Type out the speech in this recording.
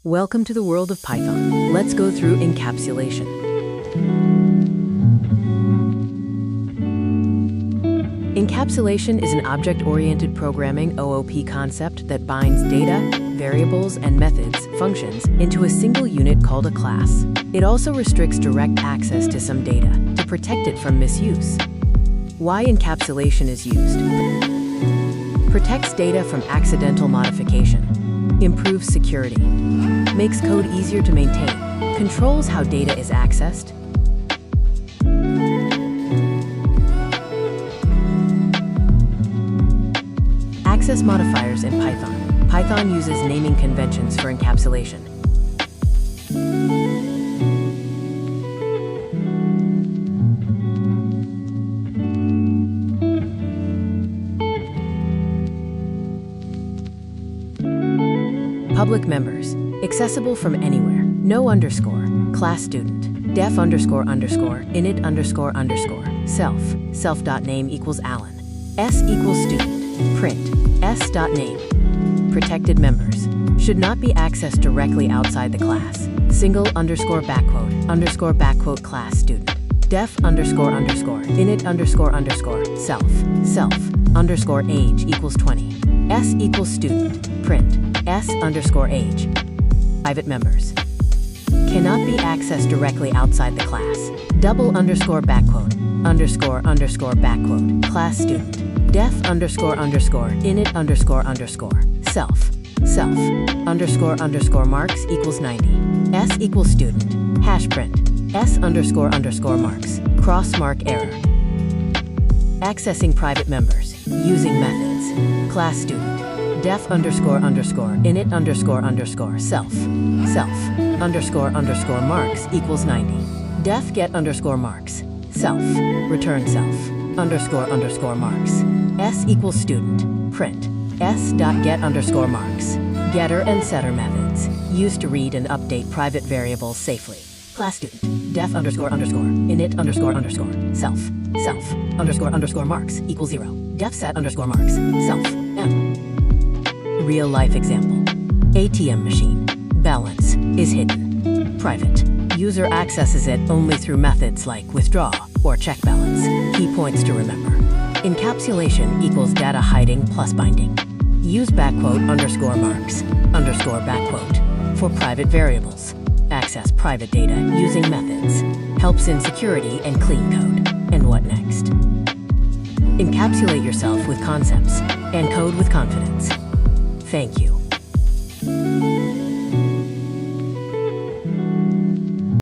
Welcome to the world of Python. Let's go through encapsulation. Encapsulation is an object-oriented programming (OOP) concept that binds data, variables, and methods, functions, into a single unit called a class. It also restricts direct access to some data to protect it from misuse. Why encapsulation is used? Protects data from accidental modification, improves security, makes code easier to maintain, controls how data is accessed. Access modifiers in Python. Python uses naming conventions for encapsulation. Public members, accessible from anywhere, no underscore, class student, def underscore underscore, init underscore underscore, self.name equals Alan, s equals student, print, s.name. Protected members, should not be accessed directly outside the class, single underscore backquote class student, def underscore underscore, init underscore underscore, self underscore age equals 20, s equals student, print, s underscore age. Private members cannot be accessed directly outside the class. Double underscore backquote class student, def underscore underscore, init underscore underscore, self underscore marks equals 90, s equals student, hash print, s underscore underscore marks, cross mark error. Accessing private members using methods, class student, def underscore underscore, init underscore underscore, self underscore marks equals 90, def get underscore marks, return self underscore marks, s equals student, print, s dot get underscore marks. Getter and setter methods used to read and update private variables safely. Class student, def underscore underscore, init underscore underscore, self underscore marks equals 0, def set underscore marks, m. Real life example. ATM machine. Balance is hidden. Private. User accesses it only through methods like withdraw or check balance. Key points to remember. Encapsulation equals data hiding plus binding. Use backquote underscore marks underscore backquote for private variables. Access private data using methods. Helps in security and clean code. And what next? Encapsulate yourself with concepts and code with confidence. Thank you.